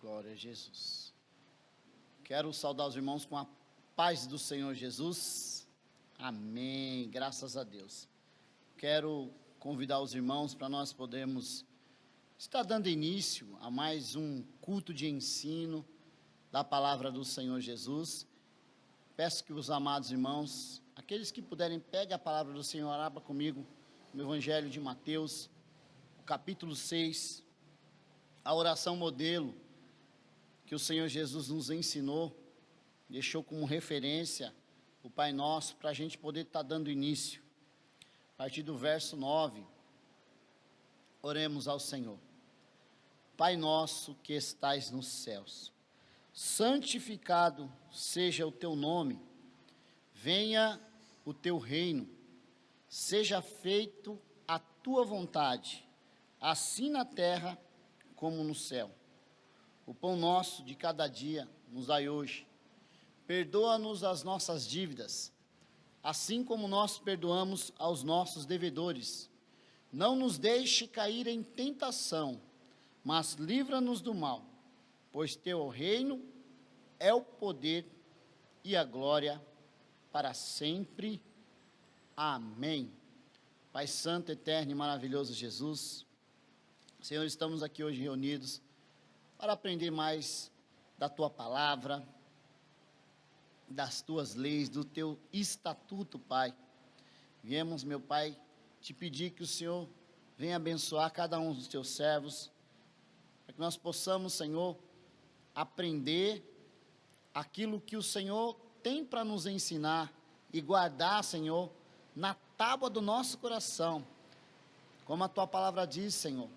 Glória a Jesus. Quero saudar os irmãos com a paz do Senhor Jesus. Amém. Graças a Deus. Quero convidar os irmãos para nós podermos estar dando início a mais um culto de ensino da palavra do Senhor Jesus. Peço que os amados irmãos, aqueles que puderem, peguem a palavra do Senhor, abra comigo no Evangelho de Mateus, capítulo 6, a oração modelo que o Senhor Jesus nos ensinou, deixou como referência o Pai Nosso, para a gente poder estar dando início. A partir do verso 9, oremos ao Senhor. Pai nosso que estais nos céus, santificado seja o teu nome, venha o teu reino, seja feito a tua vontade, assim na terra como no céu. O pão nosso de cada dia nos dai hoje. Perdoa-nos as nossas dívidas, assim como nós perdoamos aos nossos devedores. Não nos deixe cair em tentação, mas livra-nos do mal, pois teu é o reino, é o poder e a glória para sempre. Amém. Pai Santo, eterno e maravilhoso Jesus, Senhor, estamos aqui hoje reunidos para aprender mais da tua palavra, das tuas leis, do teu estatuto, Pai. Viemos, meu Pai, te pedir que o Senhor venha abençoar cada um dos teus servos, para que nós possamos, Senhor, aprender aquilo que o Senhor tem para nos ensinar e guardar, Senhor, na tábua do nosso coração. Como a tua palavra diz, Senhor,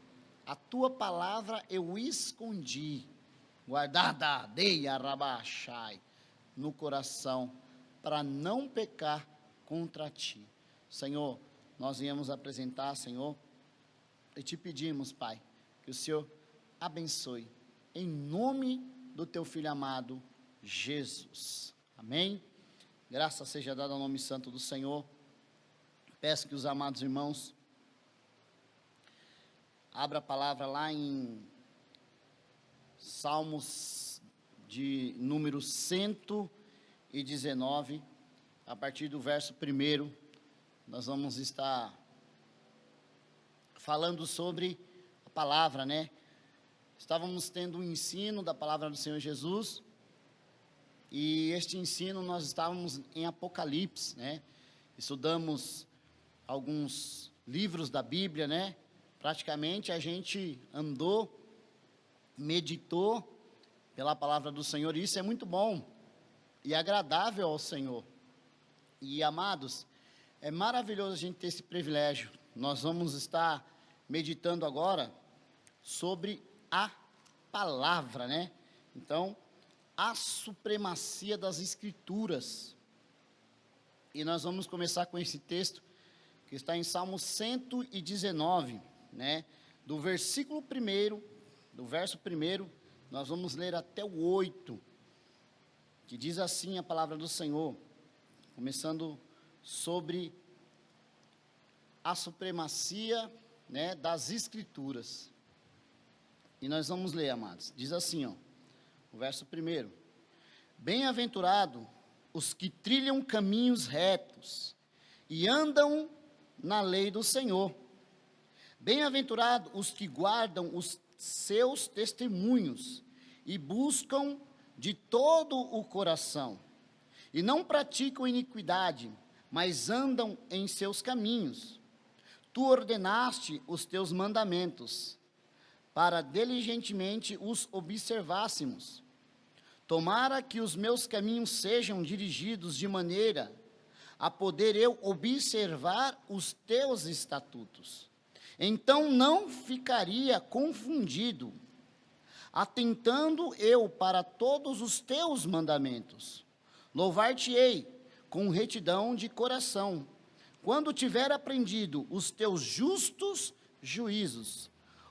a tua palavra eu escondi, guardada, deia rabachai, no coração, para não pecar contra ti. Senhor, nós viemos apresentar, Senhor, e te pedimos, Pai, que o Senhor abençoe, em nome do teu Filho amado, Jesus. Amém? Graça seja dada ao nome santo do Senhor. Peço que os amados irmãos abra a palavra lá em Salmos de número 119, a partir do verso 1, nós vamos estar falando sobre a palavra, né? Estávamos tendo um ensino da palavra do Senhor Jesus, e este ensino nós estávamos em Apocalipse, né? Estudamos alguns livros da Bíblia, né? Praticamente a gente andou, meditou pela palavra do Senhor, e isso é muito bom e agradável ao Senhor. E amados, é maravilhoso a gente ter esse privilégio. Nós vamos estar meditando agora sobre a palavra, né? Então, a supremacia das Escrituras. E nós vamos começar com esse texto que está em Salmo 119, né? Do versículo 1, do verso 1, nós vamos ler até o 8, que diz assim a palavra do Senhor, começando sobre a supremacia, né, das Escrituras. E nós vamos ler, amados. Diz assim, ó, o verso 1: Bem-aventurado os que trilham caminhos retos e andam na lei do Senhor. Bem-aventurado os que guardam os seus testemunhos e buscam de todo o coração, e não praticam iniquidade, mas andam em seus caminhos. Tu ordenaste os teus mandamentos, para diligentemente os observássemos. Tomara que os meus caminhos sejam dirigidos de maneira a poder eu observar os teus estatutos. Então não ficaria confundido, atentando eu para todos os teus mandamentos. Louvar-te-ei com retidão de coração, quando tiver aprendido os teus justos juízos.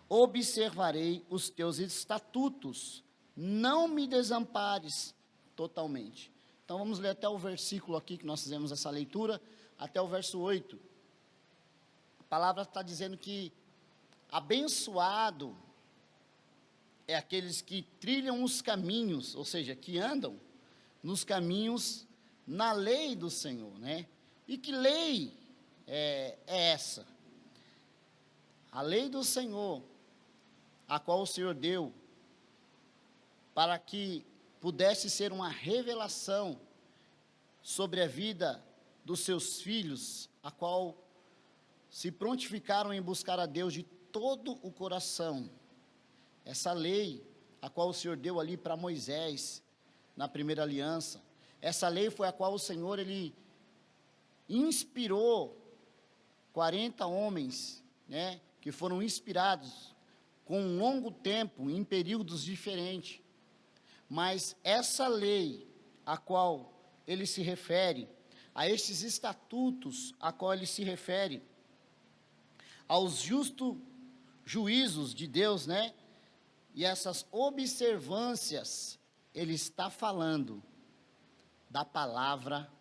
Observarei os teus estatutos, não me desampares totalmente. Então vamos ler até o versículo aqui que nós fizemos essa leitura, até o verso 8. A palavra está dizendo que abençoado é aqueles que trilham os caminhos, ou seja, que andam nos caminhos na lei do Senhor, né? E que lei é essa? A lei do Senhor, a qual o Senhor deu, para que pudesse ser uma revelação sobre a vida dos seus filhos, a qual se prontificaram em buscar a Deus de todo o coração. Essa lei, a qual o Senhor deu ali para Moisés, na primeira aliança, essa lei foi a qual o Senhor, ele inspirou 40 homens, né, que foram inspirados com um longo tempo, em períodos diferentes. Mas essa lei, a qual ele se refere, a estes estatutos, a qual ele se refere, aos justos juízos de Deus, né? E essas observâncias, ele está falando da palavra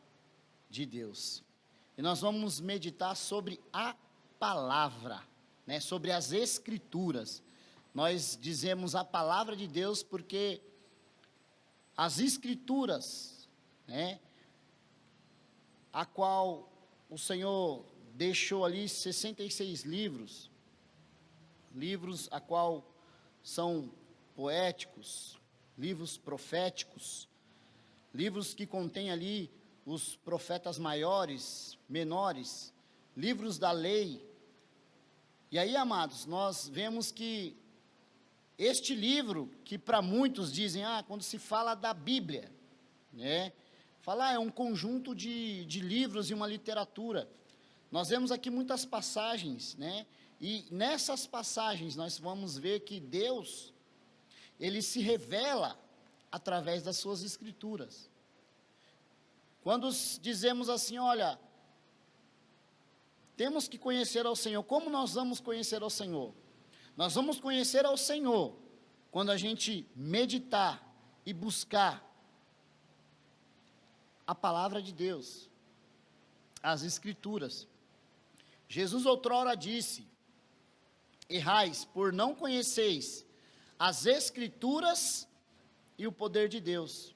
de Deus. E nós vamos meditar sobre a palavra, né? Sobre as escrituras. Nós dizemos a palavra de Deus porque as escrituras, né? A qual o Senhor deixou ali 66 livros, a qual são poéticos, livros proféticos, livros que contêm ali os profetas maiores, menores, livros da lei. E aí, amados, nós vemos que este livro, que para muitos dizem, quando se fala da Bíblia, né? Fala, é um conjunto de livros e uma literatura. Nós vemos aqui muitas passagens, né? E nessas passagens nós vamos ver que Deus, ele se revela através das suas escrituras. Quando dizemos assim, olha, temos que conhecer ao Senhor, como nós vamos conhecer ao Senhor? Nós vamos conhecer ao Senhor quando a gente meditar e buscar a palavra de Deus, as escrituras. Jesus outrora disse, errais por não conheceis as escrituras e o poder de Deus.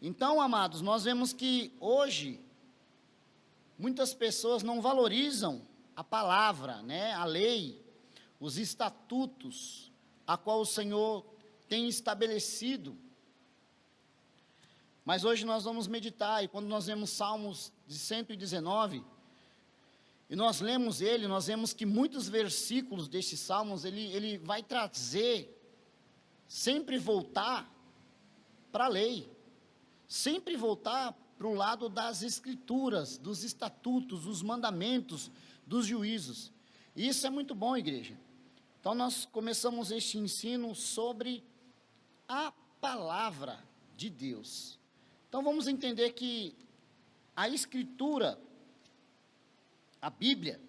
Então, amados, nós vemos que hoje, muitas pessoas não valorizam a palavra, né, a lei, os estatutos, a qual o Senhor tem estabelecido. Mas hoje nós vamos meditar, e quando nós vemos Salmos de 119, e nós lemos ele, nós vemos que muitos versículos destes Salmos, ele vai trazer, sempre voltar para a lei, sempre voltar para o lado das escrituras, dos estatutos, dos mandamentos, dos juízos. E isso é muito bom, igreja. Então nós começamos este ensino sobre a palavra de Deus. Então vamos entender que a escritura, a Bíblia,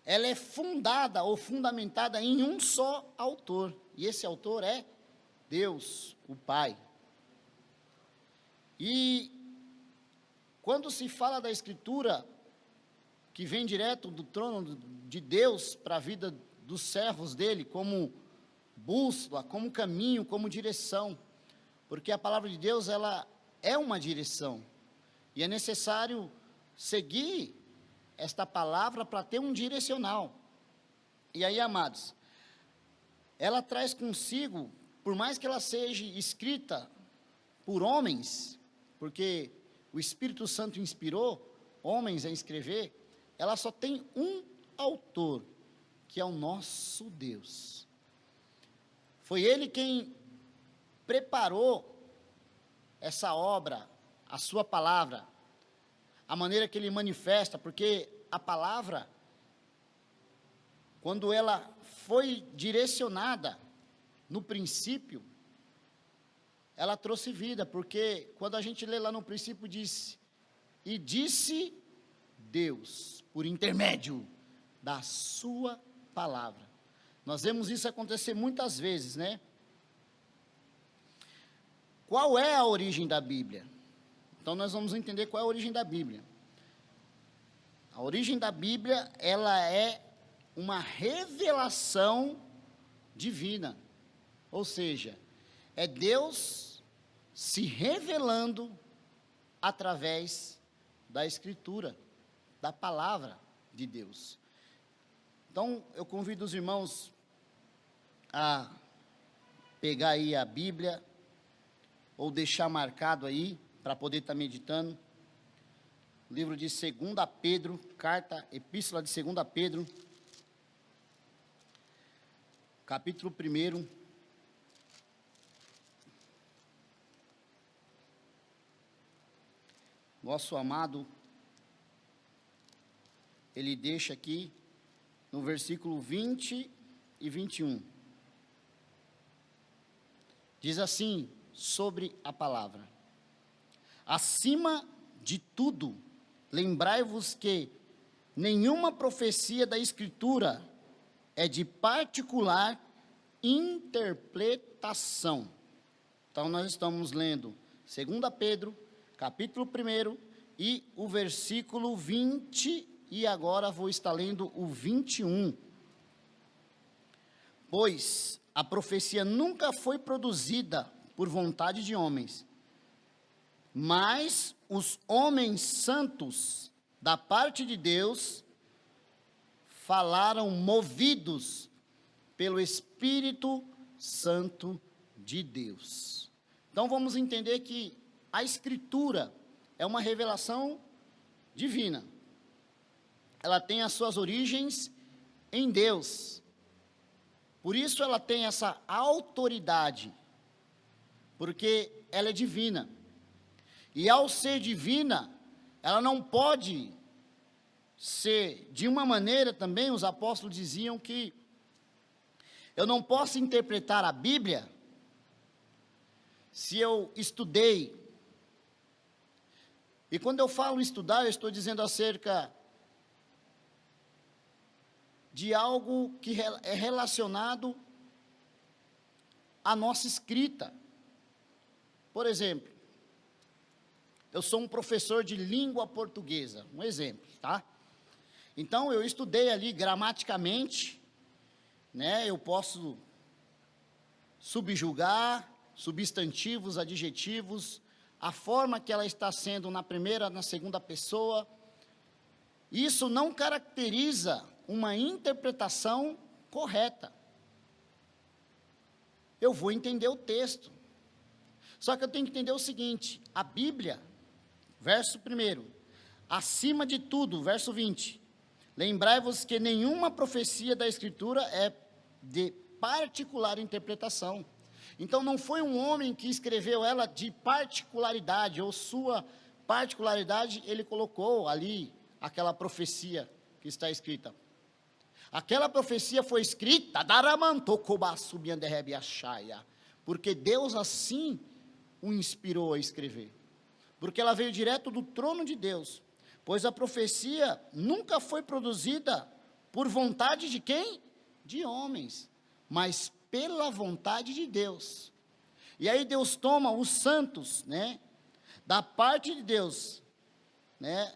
ela é fundada ou fundamentada em um só autor, e esse autor é Deus, o Pai. E quando se fala da escritura, que vem direto do trono de Deus para a vida dos servos dele, como bússola, como caminho, como direção, porque a palavra de Deus, ela é uma direção, e é necessário seguir esta palavra para ter um direcional. E aí, amados, ela traz consigo, por mais que ela seja escrita por homens, porque o Espírito Santo inspirou homens a escrever, ela só tem um autor, que é o nosso Deus. Foi Ele quem preparou essa obra, a sua palavra, a maneira que Ele manifesta, porque a palavra, quando ela foi direcionada no princípio, ela trouxe vida, porque quando a gente lê lá no princípio, diz, e disse Deus, por intermédio da sua palavra. Nós vemos isso acontecer muitas vezes, né? Qual é a origem da Bíblia? Então nós vamos entender qual é a origem da Bíblia. A origem da Bíblia, ela é uma revelação divina. Ou seja, é Deus se revelando através da Escritura, da palavra de Deus. Então, eu convido os irmãos a pegar aí a Bíblia, ou deixar marcado aí, para poder estar meditando. Livro de 2 Pedro, epístola de 2 Pedro, capítulo 1. Nosso amado, ele deixa aqui, no versículo 20 e 21. Diz assim, sobre a palavra: acima de tudo, lembrai-vos que nenhuma profecia da Escritura é de particular interpretação. Então, nós estamos lendo 2 Pedro, capítulo 1, e o versículo 20, e agora vou estar lendo o 21. Pois a profecia nunca foi produzida por vontade de homens, mas os homens santos da parte de Deus falaram movidos pelo Espírito Santo de Deus. Então vamos entender que a Escritura é uma revelação divina. Ela tem as suas origens em Deus. Por isso ela tem essa autoridade, porque ela é divina. E ao ser divina, ela não pode ser, de uma maneira também, os apóstolos diziam que eu não posso interpretar a Bíblia se eu estudei. E quando eu falo estudar, eu estou dizendo acerca de algo que é relacionado à nossa escrita. Por exemplo, eu sou um professor de língua portuguesa, um exemplo, tá? Então, eu estudei ali gramaticamente, né? Eu posso subjugar substantivos, adjetivos, a forma que ela está sendo na primeira, na segunda pessoa. Isso não caracteriza uma interpretação correta. Eu vou entender o texto. Só que eu tenho que entender o seguinte: a Bíblia, verso 1, acima de tudo, verso 20, lembrai-vos que nenhuma profecia da Escritura é de particular interpretação. Então não foi um homem que escreveu ela de particularidade, ou sua particularidade, ele colocou ali aquela profecia que está escrita. Aquela profecia foi escrita, porque Deus assim o inspirou a escrever. Porque ela veio direto do trono de Deus. Pois a profecia nunca foi produzida por vontade de quem? De homens, mas pela vontade de Deus. E aí Deus toma os santos, né, da parte de Deus, né,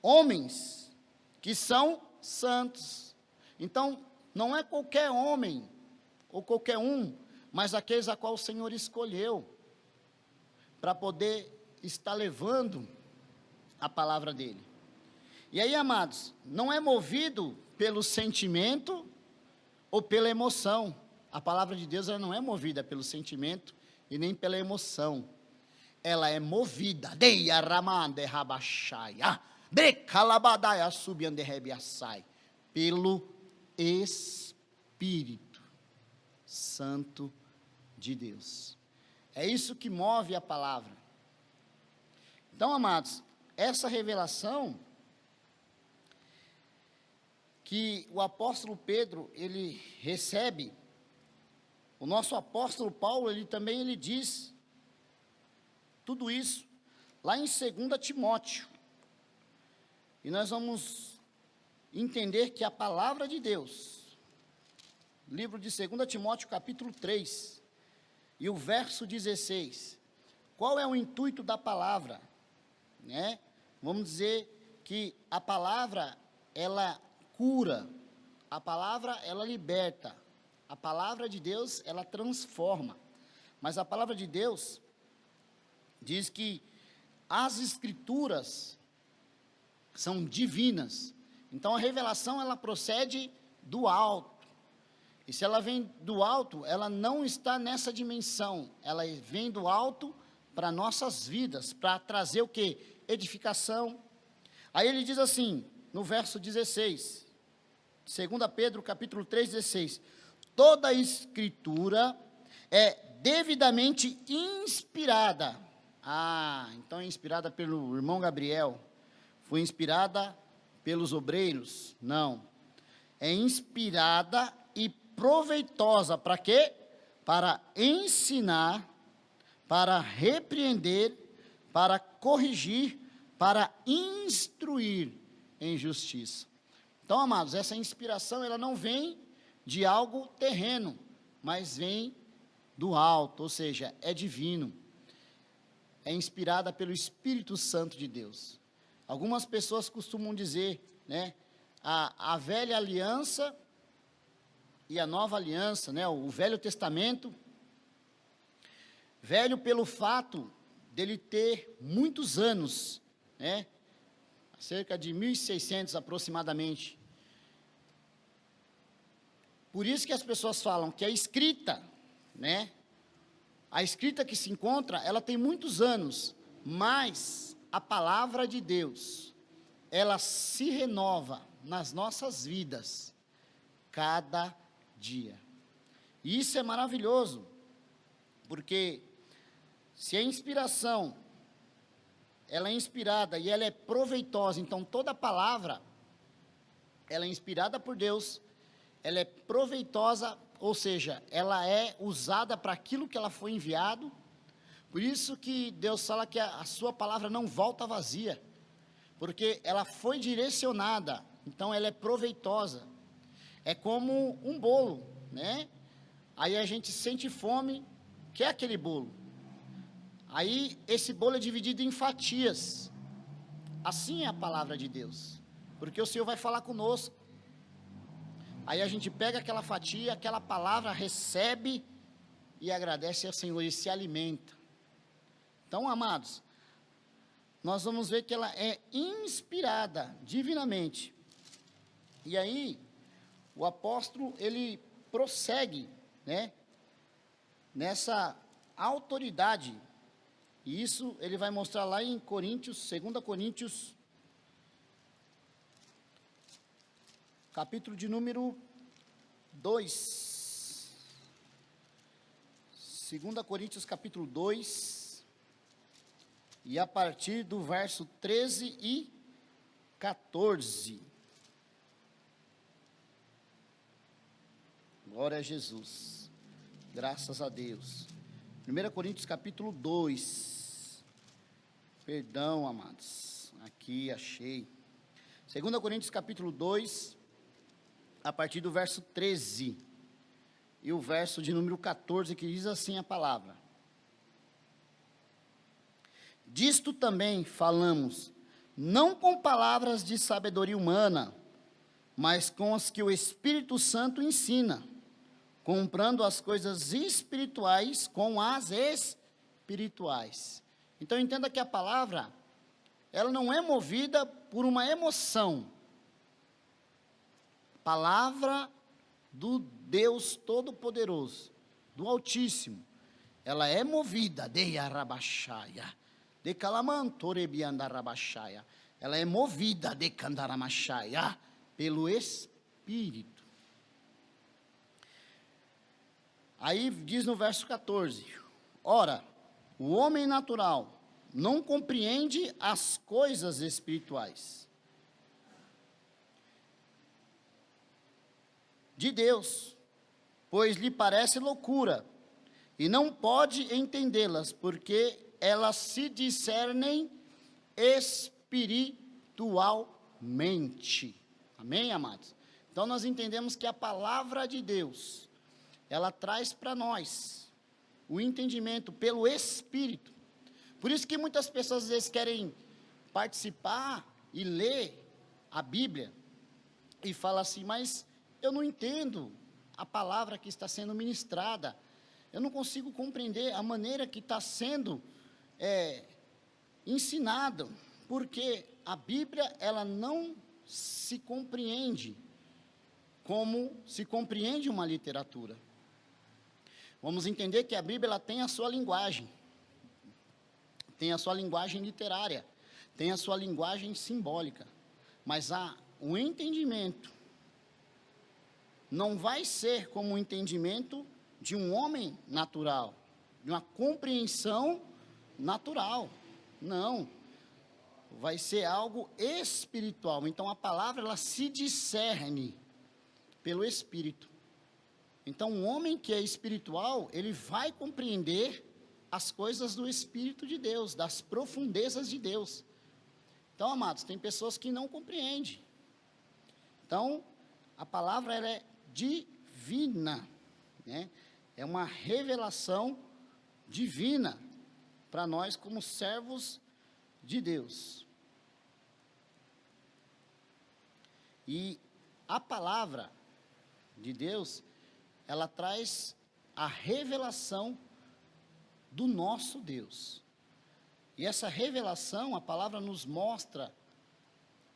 homens que são santos. Então, não é qualquer homem, ou qualquer um, mas aqueles a qual o Senhor escolheu, para poder estar levando a palavra dele. E aí, amados, não é movido pelo sentimento ou pela emoção. A palavra de Deus, ela não é movida pelo sentimento e nem pela emoção. Ela é movida pelo Espírito Santo de Deus. É isso que move a palavra. Então, amados, essa revelação que o apóstolo Pedro, ele recebe, o nosso apóstolo Paulo, ele também diz tudo isso lá em 2 Timóteo. E nós vamos entender que a palavra de Deus, livro de 2 Timóteo, capítulo 3, e o verso 16, qual é o intuito da palavra? Né? Vamos dizer que a palavra, ela cura, a palavra, ela liberta, A palavra de Deus, ela transforma. Mas a palavra de Deus diz que as escrituras são divinas. Então a revelação, ela procede do alto. E se ela vem do alto, ela não está nessa dimensão. Ela vem do alto para nossas vidas, para trazer o quê? Edificação. Aí ele diz assim, no verso 16, 2 Pedro capítulo 3, 16, toda a escritura é devidamente inspirada. Então é inspirada pelo irmão Gabriel. Foi inspirada pelos obreiros? Não. É inspirada e proveitosa para quê? Para ensinar, para repreender, para corrigir, para instruir em justiça. Então, amados, essa inspiração, ela não vem de algo terreno, mas vem do alto, ou seja, é divino. É inspirada pelo Espírito Santo de Deus. Algumas pessoas costumam dizer, né, a velha aliança e a nova aliança, né, o Velho Testamento, velho pelo fato dele ter muitos anos, né, cerca de 1600 aproximadamente. Por isso que as pessoas falam que a escrita, né, a escrita que se encontra, ela tem muitos anos, mas a palavra de Deus, ela se renova nas nossas vidas, cada dia. E isso é maravilhoso, porque se a inspiração, ela é inspirada e ela é proveitosa, então toda palavra, ela é inspirada por Deus, ela é proveitosa, ou seja, ela é usada para aquilo que ela foi enviado. Por isso que Deus fala que a sua palavra não volta vazia, porque ela foi direcionada, então ela é proveitosa. É como um bolo, né? Aí a gente sente fome, quer aquele bolo. Aí esse bolo é dividido em fatias. Assim é a palavra de Deus, porque o Senhor vai falar conosco. Aí a gente pega aquela fatia, aquela palavra, recebe e agradece ao Senhor e se alimenta. Então, amados, nós vamos ver que ela é inspirada divinamente. E aí, o apóstolo, ele prossegue, né, nessa autoridade. E isso ele vai mostrar lá em Coríntios, 2 Coríntios, capítulo de número 2. 2 Coríntios, capítulo 2. E a partir do verso 13 e 14. Glória a Jesus. Graças a Deus. 1 Coríntios, capítulo 2. Perdão, amados. Aqui achei. 2 Coríntios, capítulo 2. A partir do verso 13, e o verso de número 14, que diz assim a palavra: disto também falamos, não com palavras de sabedoria humana, mas com as que o Espírito Santo ensina, comprando as coisas espirituais com as espirituais. Então entenda que a palavra, ela não é movida por uma emoção. Palavra do Deus Todo-Poderoso, do Altíssimo, ela é movida, ela é movida, pelo Espírito. Aí diz no verso 14, ora, o homem natural não compreende as coisas espirituais de Deus, pois lhe parece loucura, e não pode entendê-las, porque elas se discernem espiritualmente. Amém, amados? Então nós entendemos que a palavra de Deus, ela traz para nós o entendimento pelo Espírito. Por isso que muitas pessoas às vezes querem participar e ler a Bíblia, e falam assim, mas eu não entendo a palavra que está sendo ministrada. Eu não consigo compreender a maneira que está sendo ensinado, porque a Bíblia, ela não se compreende como se compreende uma literatura. Vamos entender que a Bíblia, ela tem a sua linguagem literária, tem a sua linguagem simbólica, mas o entendimento não vai ser como o entendimento de um homem natural, de uma compreensão natural, não, vai ser algo espiritual. Então a palavra, ela se discerne pelo Espírito. Então um homem que é espiritual, ele vai compreender as coisas do Espírito de Deus, das profundezas de Deus. Então, amados, tem pessoas que não compreendem. Então, a palavra, ela é divina, né? É uma revelação divina para nós como servos de Deus. E a palavra de Deus, ela traz a revelação do nosso Deus. E essa revelação, a palavra nos mostra,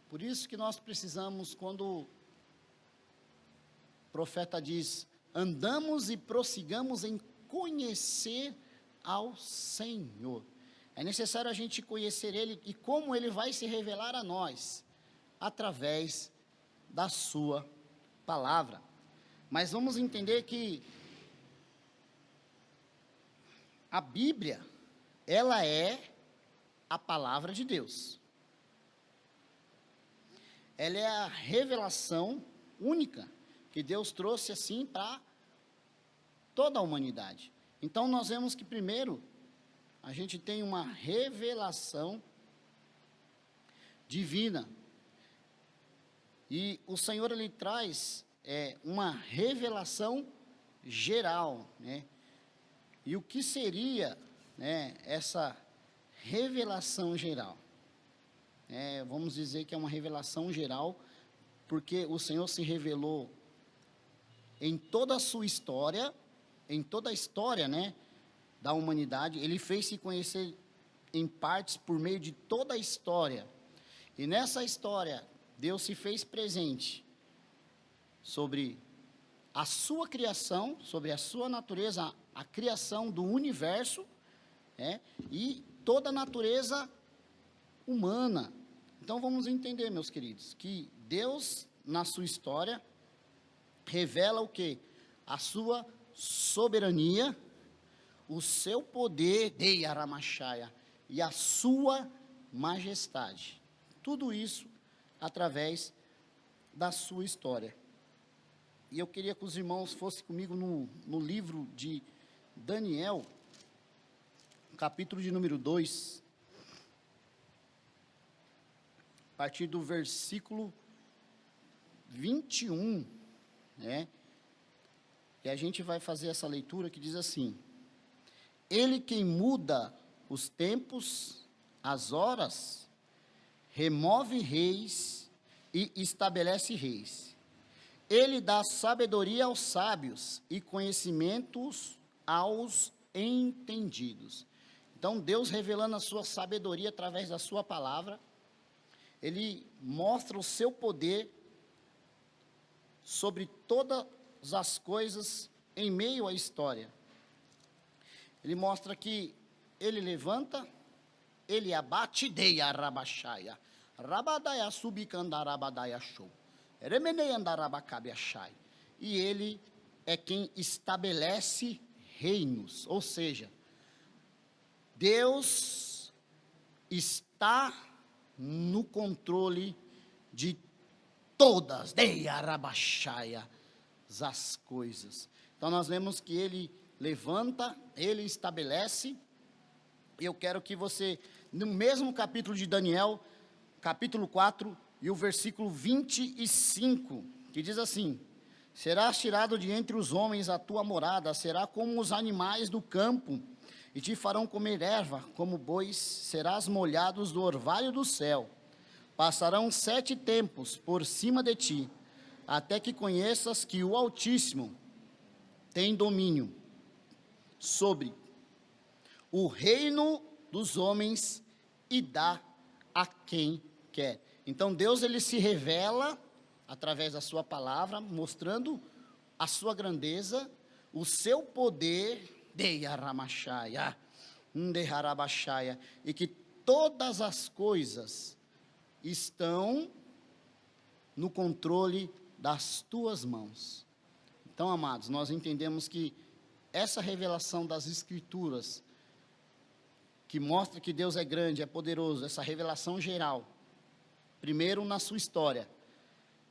por isso que nós precisamos, quando o profeta diz, andamos e prossigamos em conhecer ao Senhor. É necessário a gente conhecer Ele, e como Ele vai se revelar a nós, através da sua palavra. Mas vamos entender que a Bíblia, ela é a palavra de Deus. Ela é a revelação única que Deus trouxe assim para toda a humanidade. Então nós vemos que primeiro a gente tem uma revelação divina. E o Senhor, ele traz uma revelação geral, né? E o que seria, né, essa revelação geral? Vamos dizer que é uma revelação geral, porque o Senhor se revelou em toda a sua história, em toda a história, né, da humanidade. Ele fez se conhecer em partes por meio de toda a história. E nessa história, Deus se fez presente sobre a sua criação, sobre a sua natureza, a criação do universo, e toda a natureza humana. Então vamos entender, meus queridos, que Deus, na sua história, revela o quê? A sua soberania, o seu poder, Dei Aramachaya, e a sua majestade. Tudo isso através da sua história. E eu queria que os irmãos fossem comigo no livro de Daniel, capítulo de número 2, a partir do versículo 21, né? E a gente vai fazer essa leitura que diz assim: Ele quem muda os tempos, as horas, remove reis e estabelece reis. Ele dá sabedoria aos sábios e conhecimentos aos entendidos. Então, Deus revelando a sua sabedoria através da sua palavra, Ele mostra o seu poder sobre todas as coisas em meio à história. Ele mostra que Ele levanta, Ele abate, Deia Rabachaya, Rabadaya Subicandarabadaya Show. E Ele é quem estabelece reinos, ou seja, Deus está no controle de todas as coisas. Então nós vemos que Ele levanta, Ele estabelece. E eu quero que você, no mesmo capítulo de Daniel, capítulo 4, e o versículo 25, que diz assim: Serás tirado de entre os homens a tua morada, será como os animais do campo, e te farão comer erva como bois, serás molhados do orvalho do céu. Passarão 7 tempos por cima de ti, até que conheças que o Altíssimo tem domínio sobre o reino dos homens e dá a quem quer. Então Deus, ele se revela através da sua palavra, mostrando a sua grandeza, o seu poder, e que todas as coisas estão no controle das tuas mãos. Então, amados, nós entendemos que essa revelação das Escrituras, que mostra que Deus é grande, é poderoso, essa revelação geral, primeiro na sua história,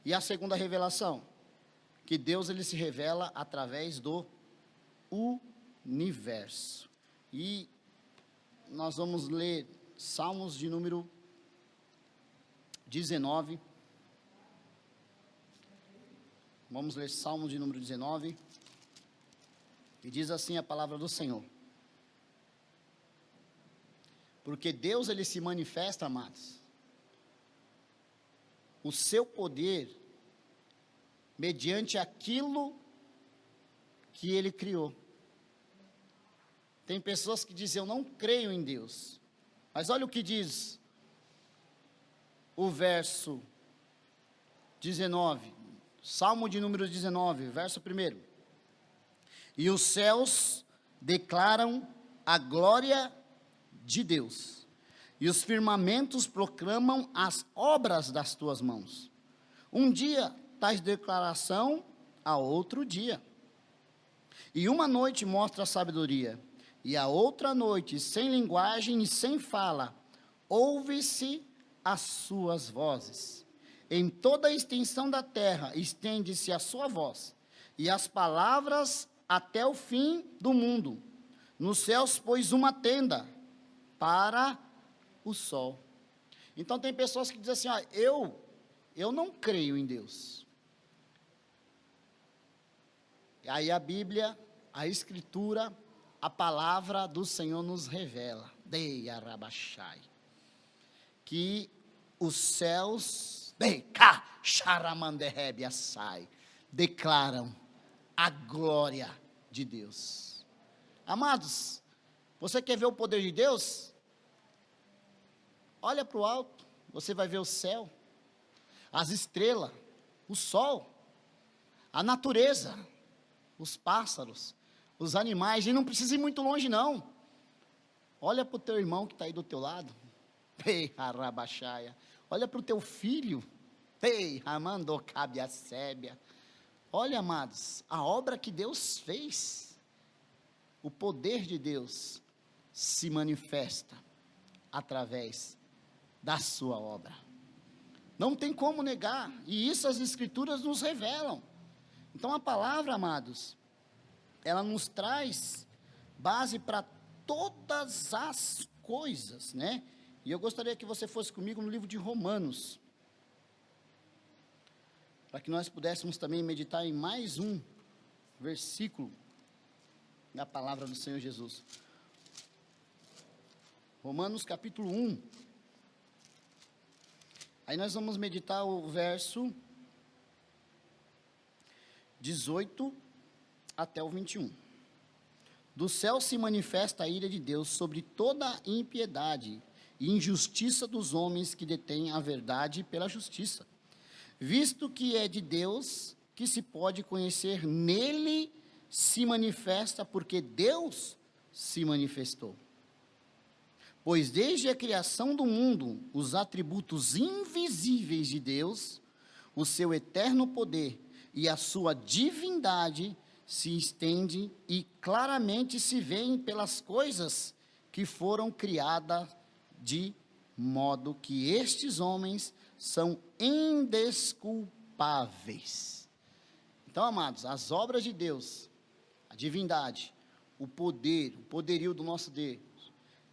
e a segunda revelação, que Deus, ele se revela através do universo. E nós vamos ler Salmos de número 19. Vamos ler Salmo de número 19. E diz assim a palavra do Senhor. Porque Deus, ele se manifesta, amados, o seu poder mediante aquilo que ele criou. Tem pessoas que dizem, eu não creio em Deus. Mas olha o que diz o verso 19, Salmo de número 19, verso 1. E os céus declaram a glória de Deus, e os firmamentos proclamam as obras das tuas mãos. Um dia tais declaração a outro dia, e uma noite mostra a sabedoria, e a outra noite, sem linguagem e sem fala, ouve-se as suas vozes. Em toda a extensão da terra estende-se a sua voz, e as palavras até o fim do mundo. Nos céus pôs uma tenda para o sol. Então tem pessoas que dizem assim, eu não creio em Deus. E aí a Bíblia, a Escritura, a palavra do Senhor nos revela, que os céus declaram a glória de Deus. Amados, você quer ver o poder de Deus? Olha para o alto, você vai ver o céu, as estrelas, o sol, a natureza, os pássaros, os animais, e não precisa ir muito longe não. Olha para o teu irmão que está aí do teu lado, olha para o teu filho, olha, amados, a obra que Deus fez, o poder de Deus se manifesta através da sua obra. Não tem como negar, e isso as Escrituras nos revelam. Então a palavra, amados, ela nos traz base para todas as coisas, né? E eu gostaria que você fosse comigo no livro de Romanos, para que nós pudéssemos também meditar em mais um versículo da palavra do Senhor Jesus. Romanos capítulo 1. Aí nós vamos meditar o verso 18 até o 21. Do céu se manifesta a ira de Deus sobre toda a impiedade e injustiça dos homens que detêm a verdade pela justiça, visto que é de Deus que se pode conhecer, nele se manifesta, porque Deus se manifestou. Pois desde a criação do mundo, os atributos invisíveis de Deus, o seu eterno poder e a sua divindade se estendem e claramente se veem pelas coisas que foram criadas, de modo que estes homens são indesculpáveis. Então, amados, as obras de Deus, a divindade, o poder, o poderio do nosso Deus,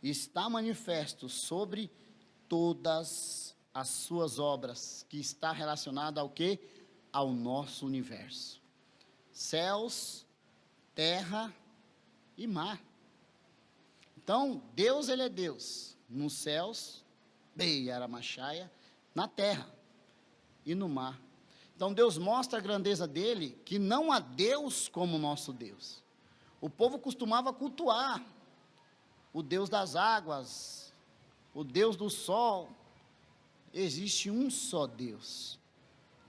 está manifesto sobre todas as suas obras, que está relacionada ao quê? Ao nosso universo. Céus, terra e mar. Então, Deus, ele é Deus nos céus, na terra e no mar. Então Deus mostra a grandeza dele, que não há Deus como nosso Deus. O povo costumava cultuar o Deus das águas, o Deus do sol. Existe um só Deus,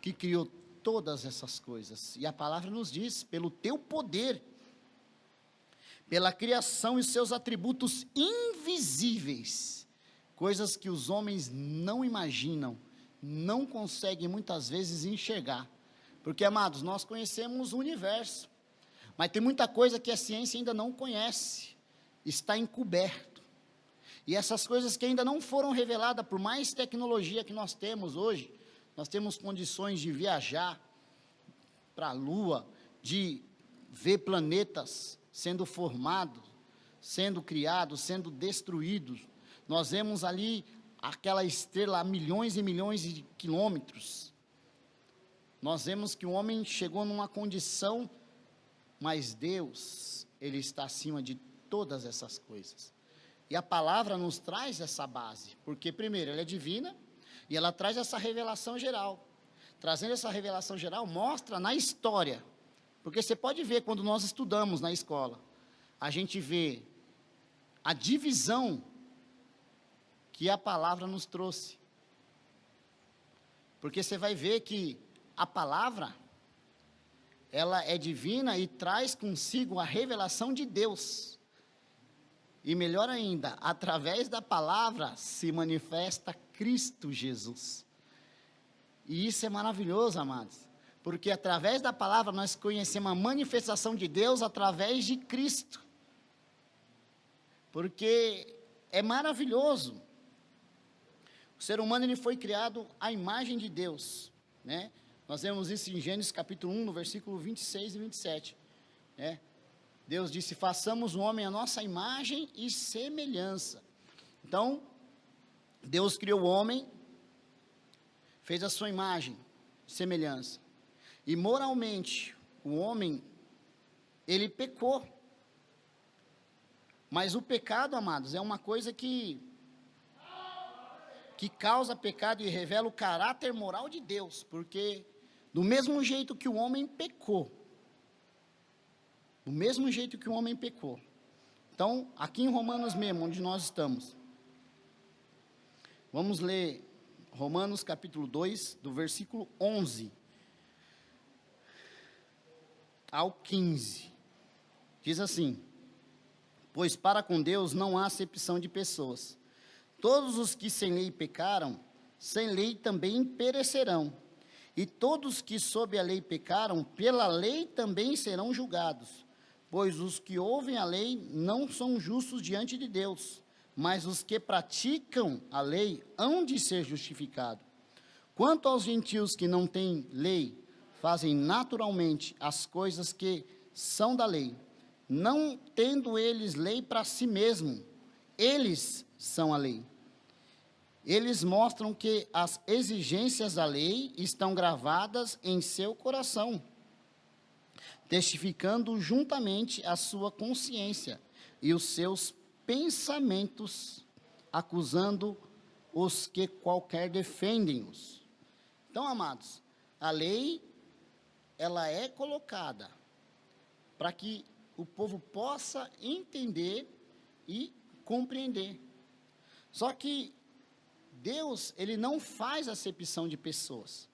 que criou todas essas coisas. E a palavra nos diz, pelo teu poder, pela criação e seus atributos invisíveis, coisas que os homens não imaginam, não conseguem muitas vezes enxergar. Porque, amados, nós conhecemos o universo, mas tem muita coisa que a ciência ainda não conhece, está encoberto. E essas coisas que ainda não foram reveladas, por mais tecnologia que nós temos hoje, nós temos condições de viajar para a Lua, de ver planetas sendo formados, sendo criados, sendo destruídos. Nós vemos ali aquela estrela a milhões e milhões de quilômetros. Nós vemos que o homem chegou numa condição, mas Deus, Ele está acima de todas essas coisas. E a palavra nos traz essa base, porque primeiro, ela é divina, e ela traz essa revelação geral. Trazendo essa revelação geral, mostra na história, porque você pode ver quando nós estudamos na escola, a gente vê a divisão que a palavra nos trouxe. Porque você vai ver que a palavra, ela é divina e traz consigo a revelação de Deus. E melhor ainda, através da palavra se manifesta Cristo Jesus. E isso é maravilhoso, amados, porque através da palavra nós conhecemos a manifestação de Deus através de Cristo. Porque é maravilhoso. O ser humano, ele foi criado à imagem de Deus, né? Nós vemos isso em Gênesis capítulo 1, no versículo 26 e 27, né? Deus disse, façamos o homem à nossa imagem e semelhança. Então, Deus criou o homem, fez a sua imagem, semelhança. E moralmente, o homem, ele pecou. Mas o pecado, amados, é uma coisa que causa pecado e revela o caráter moral de Deus. Porque do mesmo jeito que o homem pecou, do mesmo jeito que o homem pecou. Então, aqui em Romanos mesmo, onde nós estamos, vamos ler Romanos capítulo 2, do versículo 11 ao 15. Diz assim, pois para com Deus não há acepção de pessoas. Todos os que sem lei pecaram, sem lei também perecerão. E todos que sob a lei pecaram, pela lei também serão julgados. Pois os que ouvem a lei não são justos diante de Deus, mas os que praticam a lei hão de ser justificados. Quanto aos gentios que não têm lei, fazem naturalmente as coisas que são da lei, não tendo eles lei para si mesmo, eles são a lei. Eles mostram que as exigências da lei estão gravadas em seu coração, testificando juntamente a sua consciência e os seus pensamentos, acusando os que qualquer defendem-os. Então, amados, a lei, ela é colocada para que o povo possa entender e compreender. Só que Deus, ele não faz acepção de pessoas.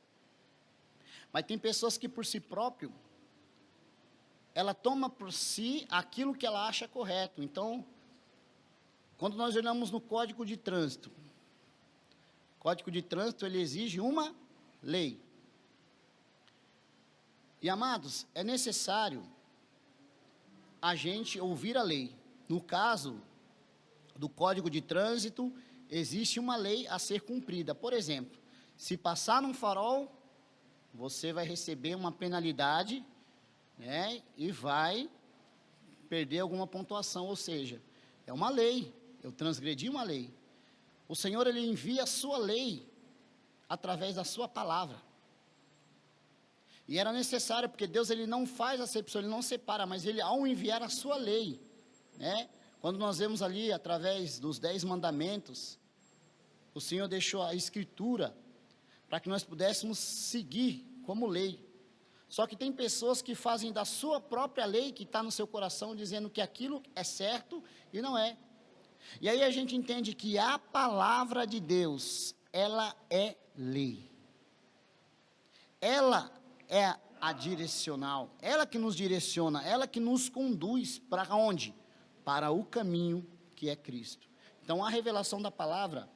Mas tem pessoas que por si próprio, ela toma por si aquilo que ela acha correto. Então, quando nós olhamos no Código de Trânsito, o Código de Trânsito, ele exige uma lei. E, amados, é necessário a gente ouvir a lei. No caso do Código de Trânsito, existe uma lei a ser cumprida. Por exemplo, se passar num farol, você vai receber uma penalidade, né, e vai perder alguma pontuação, ou seja, é uma lei, eu transgredi uma lei. O Senhor, ele envia a sua lei através da sua palavra. E era necessário, porque Deus, ele não faz acepção, ele não separa, mas ele, ao enviar a sua lei, né, quando nós vemos ali, através dos 10 mandamentos, o Senhor deixou a Escritura, para que nós pudéssemos seguir como lei. Só que tem pessoas que fazem da sua própria lei, que está no seu coração, dizendo que aquilo é certo e não é. E aí a gente entende que a palavra de Deus, ela é lei. Ela é a direcional, ela que nos direciona, ela que nos conduz para onde? Para o caminho que é Cristo. Então a revelação da palavra,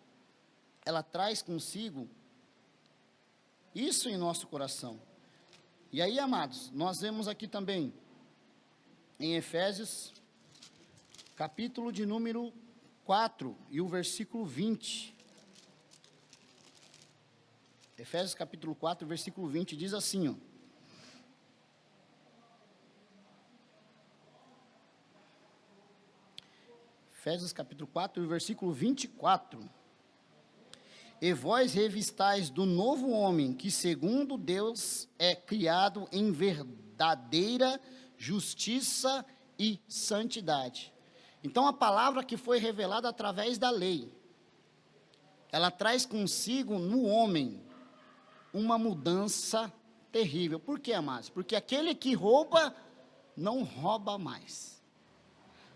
ela traz consigo isso em nosso coração. E aí, amados, nós vemos aqui também, em Efésios, capítulo de número 4, e o versículo 20. Efésios capítulo 4, versículo 20, diz assim, ó. Efésios capítulo 4, versículo 24. E vós revistais do novo homem, que segundo Deus é criado em verdadeira justiça e santidade. Então a palavra que foi revelada através da lei, ela traz consigo no homem uma mudança terrível. Por quê, amados? Porque aquele que rouba, não rouba mais.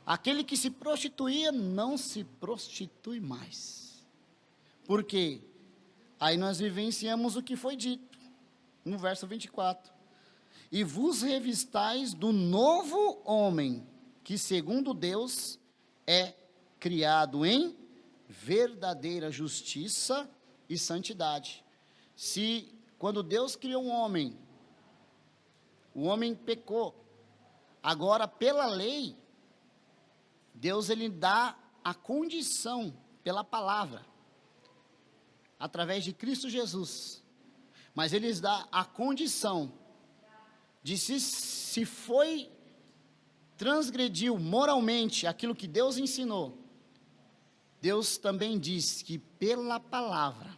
Aquele que se prostituía, não se prostitui mais. Porque aí nós vivenciamos o que foi dito, no verso 24. E vos revistais do novo homem, que segundo Deus é criado em verdadeira justiça e santidade. Se, quando Deus criou um homem, o homem pecou. Agora, pela lei, Deus ele dá a condição, pela palavra, através de Cristo Jesus, mas Ele dá a condição de se foi, transgrediu moralmente aquilo que Deus ensinou, Deus também diz que pela palavra,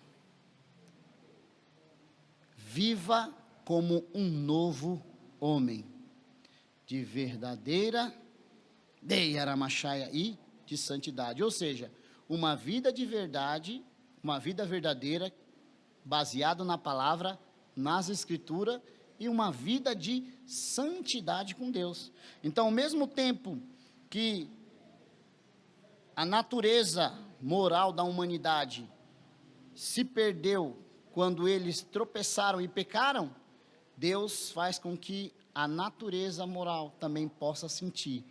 viva como um novo homem, de verdadeira, de Aramachaya e de santidade, ou seja, uma vida de verdade, uma vida verdadeira, baseada na palavra, nas escrituras, e uma vida de santidade com Deus. Então, ao mesmo tempo que a natureza moral da humanidade se perdeu quando eles tropeçaram e pecaram, Deus faz com que a natureza moral também possa sentir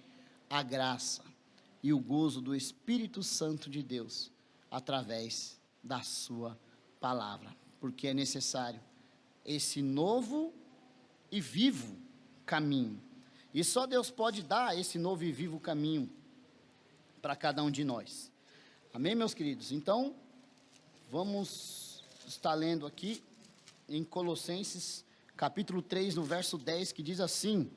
a graça e o gozo do Espírito Santo de Deus, através da sua palavra, porque é necessário esse novo e vivo caminho, e só Deus pode dar esse novo e vivo caminho para cada um de nós, amém, meus queridos? Então, vamos estar lendo aqui em Colossenses, capítulo 3, no verso 10, que diz assim: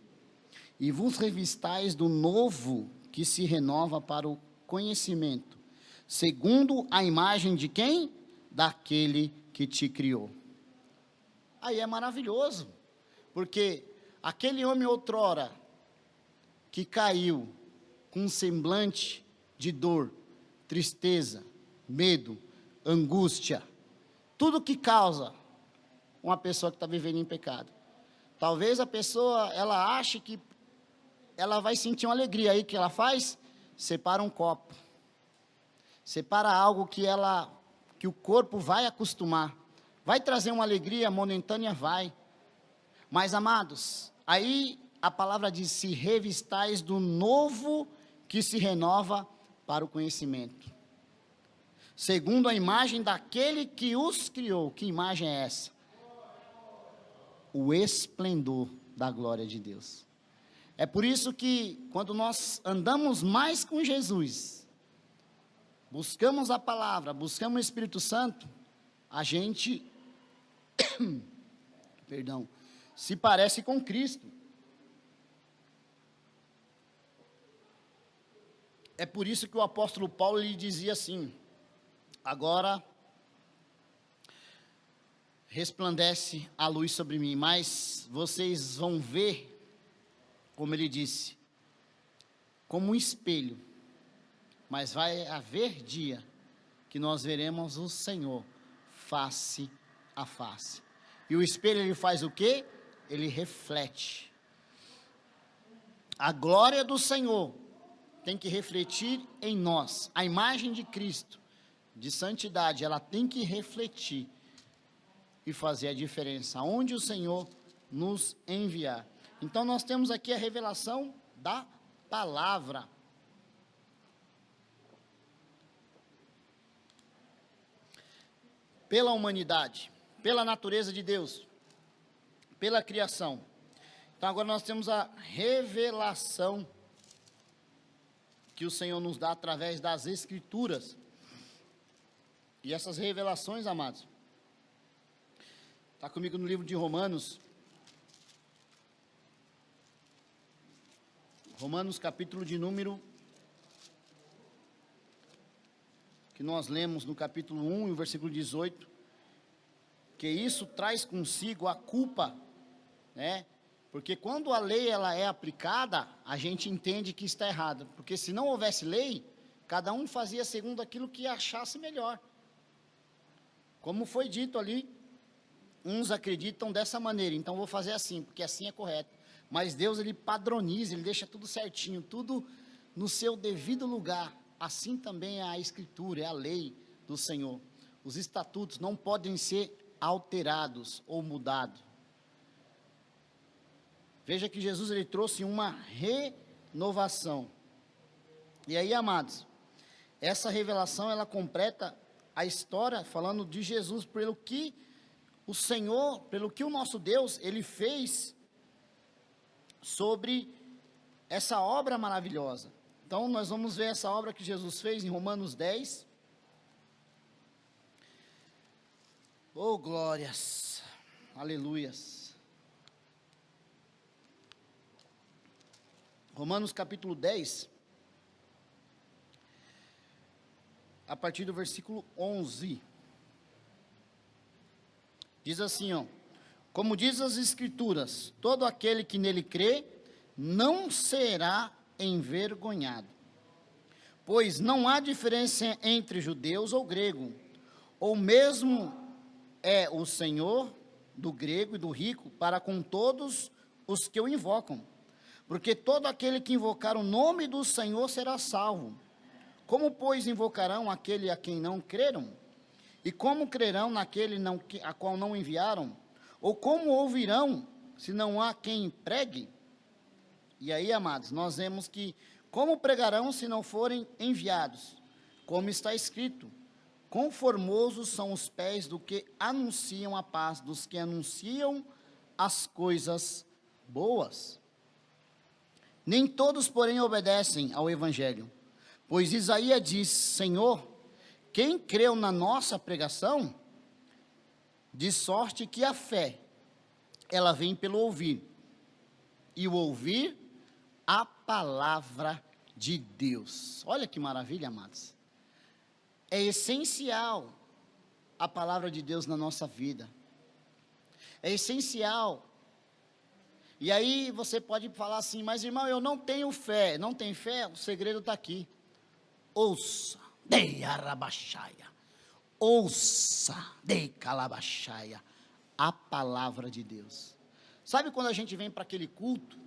e vos revistais do novo, que se renova para o conhecimento, segundo a imagem de quem? Daquele que te criou. Aí é maravilhoso, porque aquele homem outrora, que caiu com um semblante de dor, tristeza, medo, angústia, tudo que causa uma pessoa que está vivendo em pecado. Talvez a pessoa, ela ache que ela vai sentir uma alegria, aí que ela faz? Separa um copo. Separa algo que o corpo vai acostumar, vai trazer uma alegria momentânea, vai, mas amados, aí a palavra diz, se revistais do novo que se renova para o conhecimento, segundo a imagem daquele que os criou. Que imagem é essa? O esplendor da glória de Deus. É por isso que quando nós andamos mais com Jesus, buscamos a palavra, buscamos o Espírito Santo, a gente, perdão, se parece com Cristo. É por isso que o apóstolo Paulo lhe dizia assim: agora resplandece a luz sobre mim, mas vocês vão ver, como ele disse, como um espelho, mas vai haver dia que nós veremos o Senhor face a face. E o espelho ele faz o quê? Ele reflete. A glória do Senhor tem que refletir em nós. A imagem de Cristo, de santidade, ela tem que refletir e fazer a diferença onde o Senhor nos enviar. Então nós temos aqui a revelação da palavra. Pela humanidade, pela natureza de Deus, pela criação. Então agora nós temos a revelação que o Senhor nos dá através das Escrituras. E essas revelações, amados, está comigo no livro de Romanos. Romanos capítulo de número, que nós lemos no capítulo 1 e o versículo 18, que isso traz consigo a culpa, né? Porque quando a lei ela é aplicada, a gente entende que está errado, porque se não houvesse lei, cada um fazia segundo aquilo que achasse melhor. Como foi dito ali, uns acreditam dessa maneira, então vou fazer assim, porque assim é correto. Mas Deus, ele padroniza, ele deixa tudo certinho, tudo no seu devido lugar. Assim também é a Escritura, é a lei do Senhor. Os estatutos não podem ser alterados ou mudados. Veja que Jesus, ele trouxe uma renovação. E aí, amados, essa revelação, ela completa a história, falando de Jesus, pelo que o Senhor, pelo que o nosso Deus, ele fez sobre essa obra maravilhosa. Então, nós vamos ver essa obra que Jesus fez em Romanos 10. Oh, glórias, aleluias. Romanos capítulo 10, a partir do versículo 11. Diz assim, ó: como diz as Escrituras, todo aquele que nele crê não será envergonhado. Pois não há diferença entre judeus ou grego, ou mesmo é o Senhor do grego e do rico para com todos os que o invocam. Porque todo aquele que invocar o nome do Senhor será salvo. Como, pois, invocarão aquele a quem não creram? E como crerão naquele a qual não enviaram? Ou como ouvirão, se não há quem pregue? E aí, amados, nós vemos que, como pregarão se não forem enviados? Como está escrito, quão formosos são os pés do que anunciam a paz, dos que anunciam as coisas boas. Nem todos, porém, obedecem ao Evangelho. Pois Isaías diz, Senhor, quem creu na nossa pregação? De sorte que a fé, ela vem pelo ouvir, e o ouvir a palavra de Deus. Olha que maravilha, amados. É essencial a palavra de Deus na nossa vida. É essencial. E aí você pode falar assim, mas irmão, eu não tenho fé. Não tem fé? O segredo está aqui. Ouça, dei arabaxaia. Ouça, dei calabaxaia. A palavra de Deus. Sabe quando a gente vem para aquele culto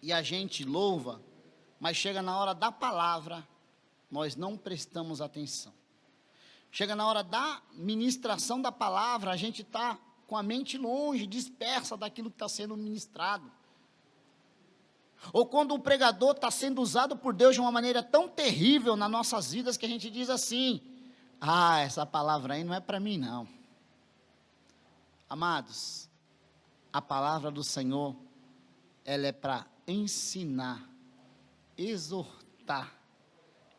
e a gente louva, mas chega na hora da palavra, nós não prestamos atenção. Chega na hora da ministração da palavra, a gente está com a mente longe, dispersa daquilo que está sendo ministrado. Ou quando o pregador está sendo usado por Deus de uma maneira tão terrível nas nossas vidas, que a gente diz assim, ah, essa palavra aí não é para mim não. Amados, a palavra do Senhor, ela é para ensinar, exortar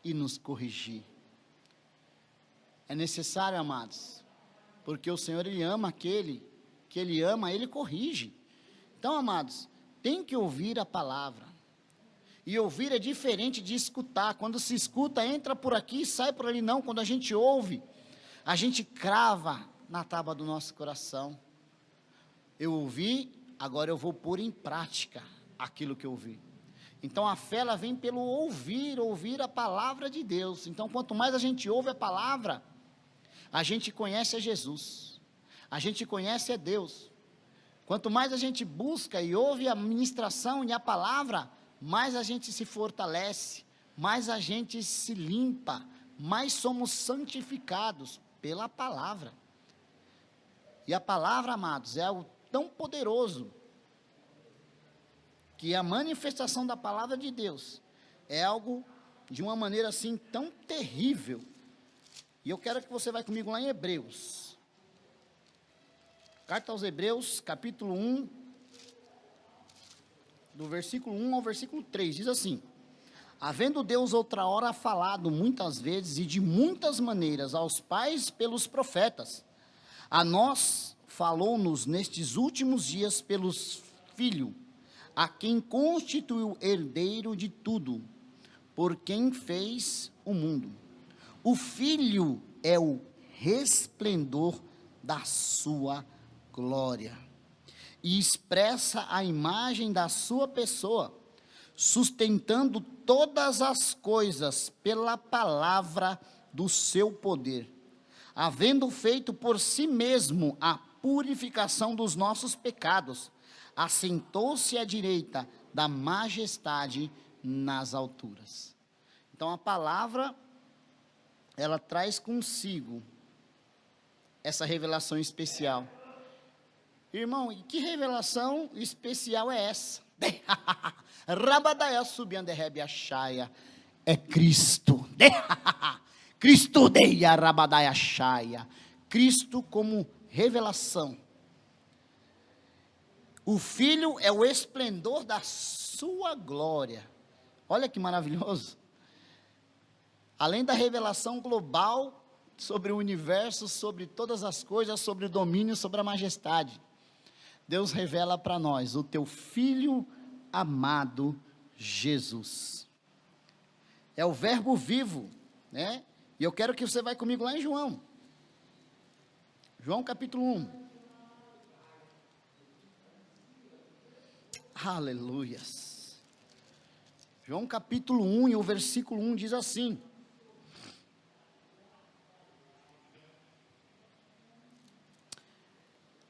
e nos corrigir. É necessário, amados, porque o Senhor, Ele ama aquele que Ele ama, Ele corrige. Então, amados, tem que ouvir a palavra. E ouvir é diferente de escutar. Quando se escuta, entra por aqui e sai por ali. Não, quando a gente ouve, a gente crava na tábua do nosso coração. Eu ouvi, agora eu vou pôr em prática aquilo que eu ouvi. Então a fé, ela vem pelo ouvir a palavra de Deus. Então quanto mais a gente ouve a palavra, a gente conhece a Jesus, A gente conhece é Deus. Quanto mais a gente busca e ouve a ministração e a palavra, mais a gente se fortalece, mais a gente se limpa, mais somos santificados pela palavra. E a palavra, amados, é algo tão poderoso, que a manifestação da palavra de Deus é algo de uma maneira assim tão terrível. E eu quero que você vá comigo lá em Hebreus. Carta aos Hebreus, capítulo 1, do versículo 1 ao versículo 3, diz assim: havendo Deus outra hora falado muitas vezes e de muitas maneiras aos pais pelos profetas, a nós falou-nos nestes últimos dias pelos Filho, a quem constituiu herdeiro de tudo, por quem fez o mundo. O Filho é o resplendor da sua glória, e expressa a imagem da sua pessoa, sustentando todas as coisas pela palavra do seu poder, havendo feito por si mesmo a purificação dos nossos pecados, assentou-se à direita da majestade nas alturas. Então a palavra, ela traz consigo essa revelação especial. Irmão, e que revelação especial é essa? Rabadaia subiando rebe achaia, é Cristo. Cristo deia rabadaia achaia. Cristo como revelação. O Filho é o esplendor da sua glória. Olha que maravilhoso. Além da revelação global sobre o universo, sobre todas as coisas, sobre o domínio, sobre a majestade, Deus revela para nós o teu Filho amado Jesus. É o verbo vivo, né? E eu quero que você vá comigo lá em João. João capítulo 1. Aleluias. João capítulo 1 e o versículo 1 diz assim: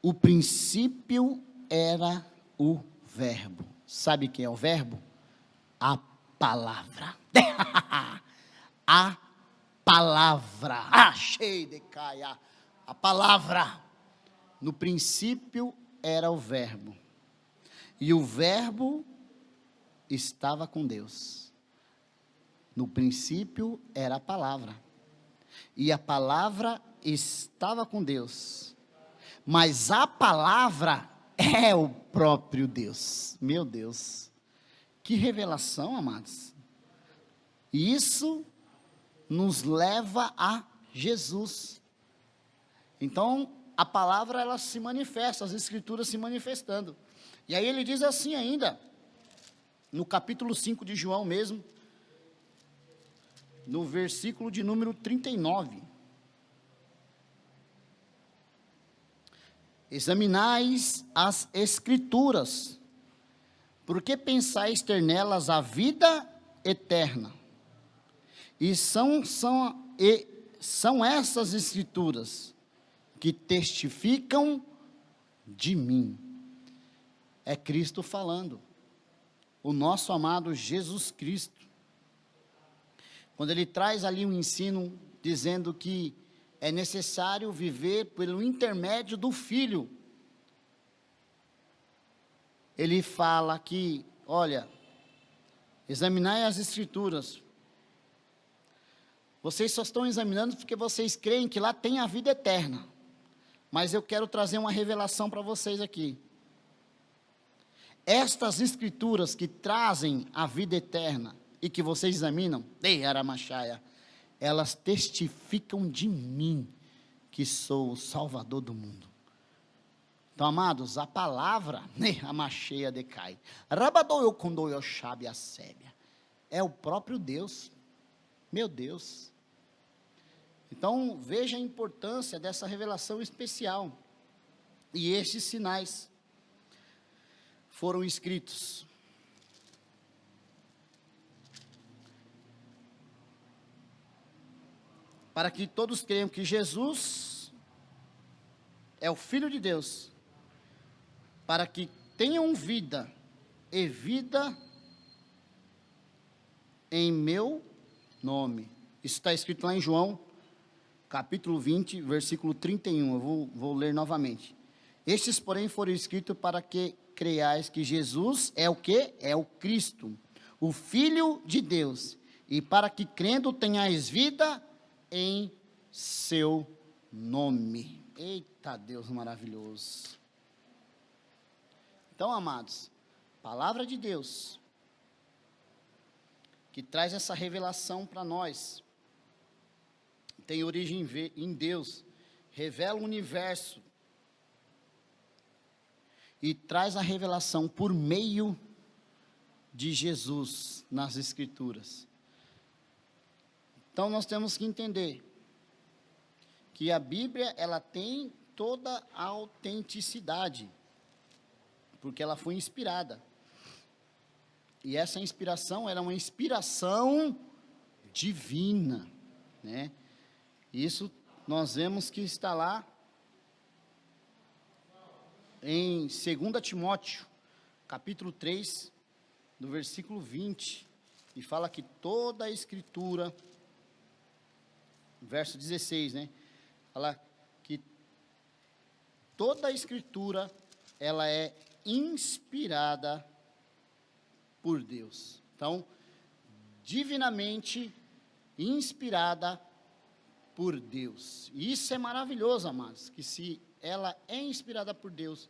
o princípio era o verbo. Sabe quem é o verbo? A palavra. A palavra. Achei de caia. A palavra. No princípio era o verbo. E o verbo estava com Deus. No princípio era a palavra. E a palavra estava com Deus. Mas a palavra é o próprio Deus. Meu Deus. Que revelação, amados. E isso nos leva a Jesus. Então, a palavra, ela se manifesta, as escrituras se manifestando. E aí ele diz assim ainda, no capítulo 5 de João mesmo, no versículo de número 39. Examinais as escrituras, porque pensais ter nelas a vida eterna. E são essas escrituras que testificam de mim. É Cristo falando, o nosso amado Jesus Cristo. Quando ele traz ali um ensino, dizendo que é necessário viver pelo intermédio do Filho. Ele fala que, olha, examinai as escrituras. Vocês só estão examinando porque vocês creem que lá tem a vida eterna. Mas eu quero trazer uma revelação para vocês aqui. Estas escrituras que trazem a vida eterna e que vocês examinam, elas testificam de mim, que sou o Salvador do mundo. Então, amados, a palavra, a macheia decai, é o próprio Deus, meu Deus. Então, veja a importância dessa revelação especial. E estes sinais foram escritos para que todos creiam que Jesus é o Filho de Deus, para que tenham vida e vida em meu nome. Isso está escrito lá em João, capítulo 20, versículo 31. Eu vou ler novamente. Estes, porém, foram escritos para que creiais que Jesus é o quê? É o Cristo, o Filho de Deus, e para que crendo tenhais vida em seu nome. Eita Deus maravilhoso. Então, amados, palavra de Deus, que traz essa revelação para nós, tem origem em Deus, revela o universo, e traz a revelação por meio de Jesus nas Escrituras. Então nós temos que entender que a Bíblia, ela tem toda a autenticidade, porque ela foi inspirada. E essa inspiração era uma inspiração divina, né? Isso nós vemos que está lá em 2 Timóteo, capítulo 3, no versículo 20, e fala que toda a Escritura, verso 16, né? Fala que toda a Escritura, ela é inspirada por Deus. Então, divinamente inspirada por Deus. E isso é maravilhoso, amados, que se ela é inspirada por Deus,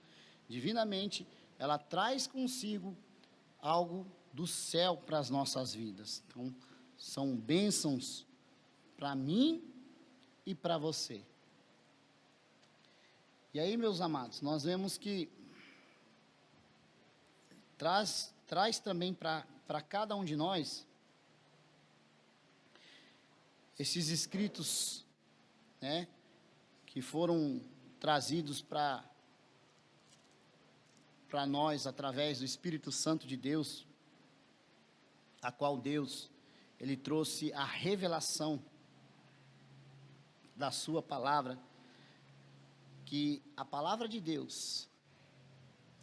divinamente, ela traz consigo algo do céu para as nossas vidas. Então, são bênçãos para mim e para você. E aí, meus amados, nós vemos que traz também para cada um de nós esses escritos, né, que foram trazidos para nós através do Espírito Santo de Deus, a qual Deus, Ele trouxe a revelação da sua palavra, que a palavra de Deus,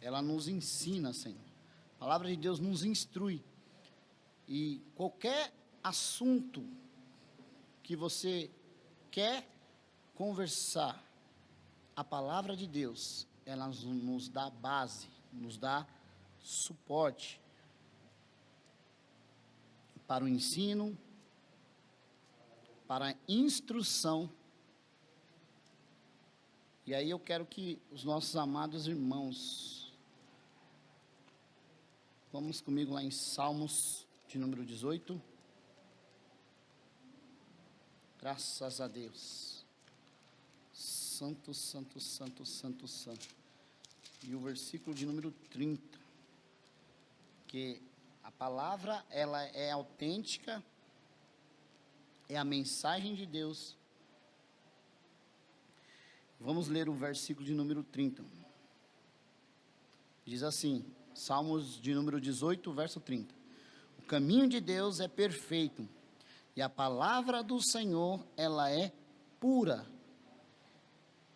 ela nos ensina, Senhor. A palavra de Deus nos instrui. E qualquer assunto que você quer conversar, a palavra de Deus, ela nos dá base, nos dá suporte para o ensino, para a instrução. E aí eu quero que os nossos amados irmãos, vamos comigo lá em Salmos de número 18. Graças a Deus. Santo, santo, santo, santo, santo. E o versículo de número 30. Que a palavra, ela é autêntica, é a mensagem de Deus. Vamos ler o versículo de número 30. Diz assim, Salmos de número 18, verso 30. O caminho de Deus é perfeito, e a palavra do Senhor, ela é pura.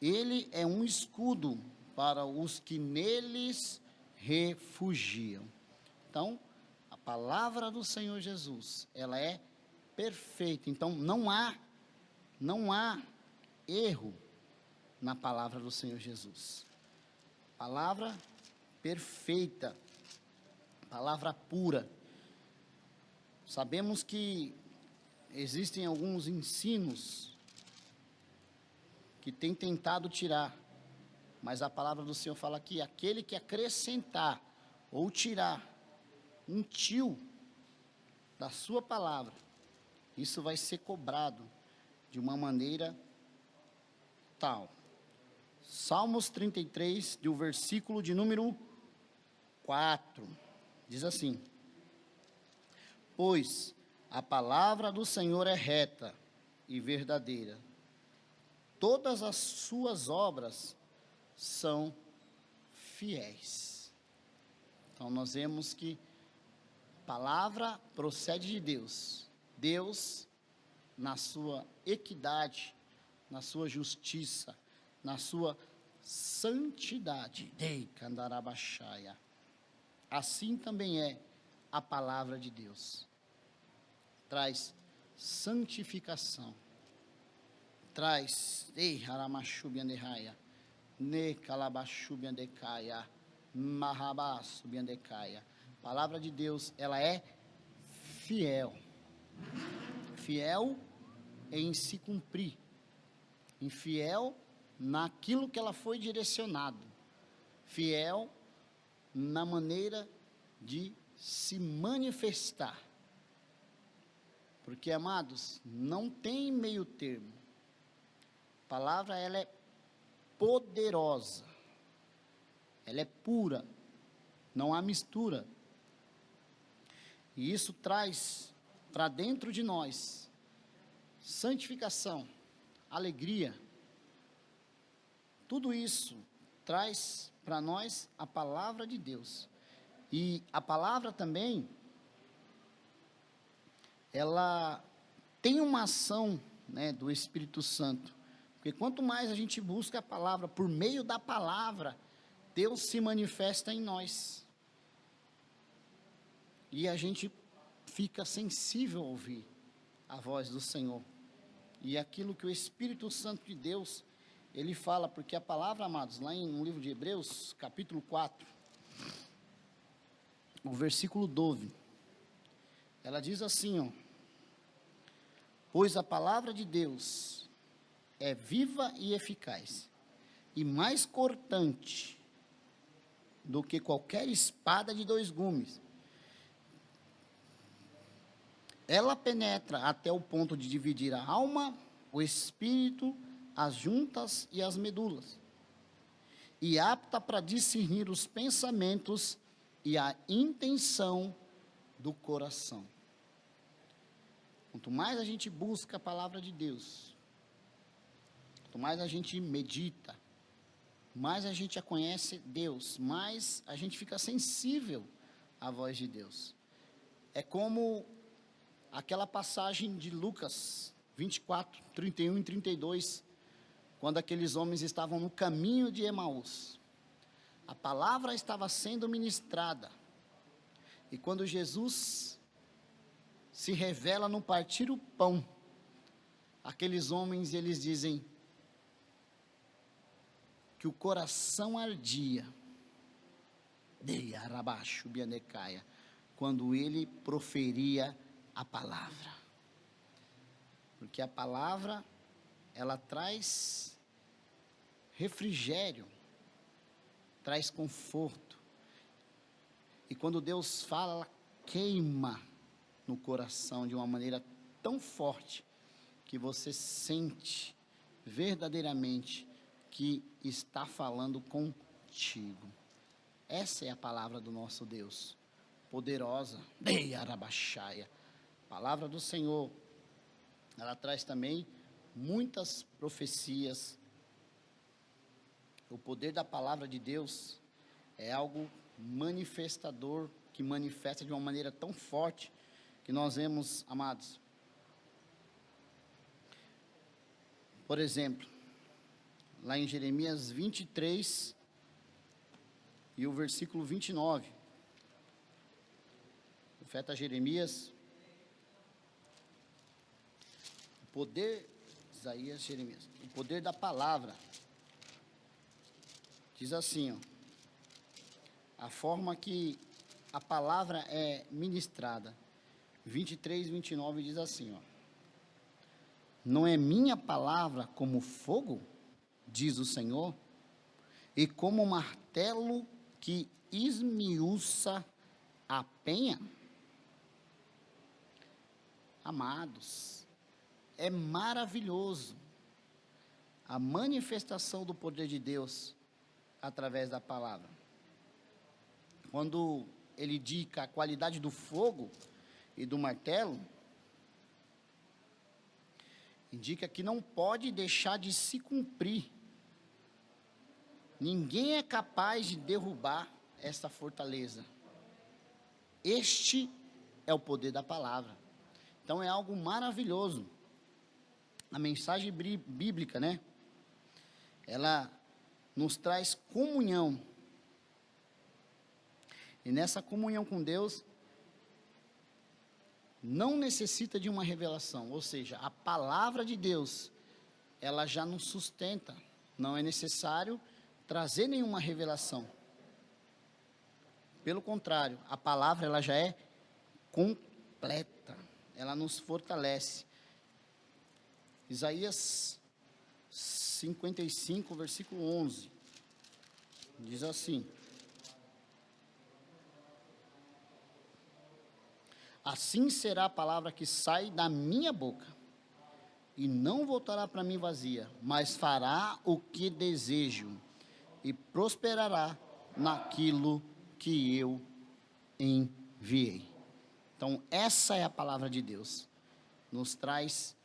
Ele é um escudo para os que neles refugiam. Então, a palavra do Senhor Jesus, ela é perfeita. Então, não há erro na palavra do Senhor Jesus. Palavra perfeita, palavra pura. Sabemos que existem alguns ensinos que têm tentado tirar, mas a palavra do Senhor fala que aquele que acrescentar ou tirar um tio da sua palavra, isso vai ser cobrado de uma maneira tal. Salmos 33, do versículo de número 4, diz assim: pois a palavra do Senhor é reta e verdadeira, todas as suas obras são fiéis. Então nós vemos que a palavra procede de Deus. Deus, na sua equidade, na sua justiça, na sua santidade. Dei Kandarabashaya. Assim também é a palavra de Deus. Traz santificação. Traz, ei, Haramashubiandehaya, Ne Kalabashubiandekaya, Mahabasubiandekaya. A palavra de Deus, ela é fiel. Fiel em se cumprir. Infiel naquilo que ela foi direcionado. Fiel na maneira de se manifestar. Porque, amados, não tem meio termo. A palavra, ela é poderosa. Ela é pura. Não há mistura. E isso traz para dentro de nós santificação, alegria. Tudo isso traz para nós a palavra de Deus. E a palavra também, ela tem uma ação, né, do Espírito Santo. Porque quanto mais a gente busca a palavra, por meio da palavra, Deus se manifesta em nós. E a gente fica sensível a ouvir a voz do Senhor. E aquilo que o Espírito Santo de Deus, ele fala, porque a palavra, amados, lá no livro de Hebreus, capítulo 4, o versículo 12, ela diz assim, ó: pois a palavra de Deus é viva e eficaz, e mais cortante do que qualquer espada de 2 gumes. Ela penetra até o ponto de dividir a alma, o espírito, as juntas e as medulas, e apta para discernir os pensamentos e a intenção do coração. Quanto mais a gente busca a palavra de Deus, quanto mais a gente medita, mais a gente conhece Deus, mais a gente fica sensível à voz de Deus. É como aquela passagem de Lucas 24, 31 e 32, quando aqueles homens estavam no caminho de Emaús. A palavra estava sendo ministrada, e quando Jesus se revela no partir o pão, aqueles homens, eles dizem que o coração ardia, quando ele proferia a palavra. Porque a palavra, ela traz refrigério, traz conforto. E quando Deus fala, ela queima no coração de uma maneira tão forte que você sente verdadeiramente que está falando contigo. Essa é a palavra do nosso Deus, poderosa. A palavra do Senhor, ela traz também muitas profecias. O poder da palavra de Deus é algo manifestador, que manifesta de uma maneira tão forte, que nós vemos, amados. Por exemplo, lá em Jeremias 23 e o versículo 29. O profeta Jeremias, o poder, Isaías, Jeremias, o poder da palavra, diz assim, ó, a forma que a palavra é ministrada. 23, 29 diz assim, ó: não é minha palavra como fogo, diz o Senhor, e como martelo que esmiuça a penha? Amados, é maravilhoso a manifestação do poder de Deus através da palavra. Quando ele indica a qualidade do fogo e do martelo, indica que não pode deixar de se cumprir. Ninguém é capaz de derrubar essa fortaleza. Este é o poder da palavra. Então é algo maravilhoso. A mensagem bíblica, né? Ela nos traz comunhão. E nessa comunhão com Deus, não necessita de uma revelação, ou seja, a palavra de Deus, ela já nos sustenta, não é necessário trazer nenhuma revelação. Pelo contrário, a palavra ela já é completa, ela nos fortalece. Isaías 55, versículo 11, diz assim: assim será a palavra que sai da minha boca, e não voltará para mim vazia, mas fará o que desejo, e prosperará naquilo que eu enviei. Então, essa é a palavra de Deus, nos traz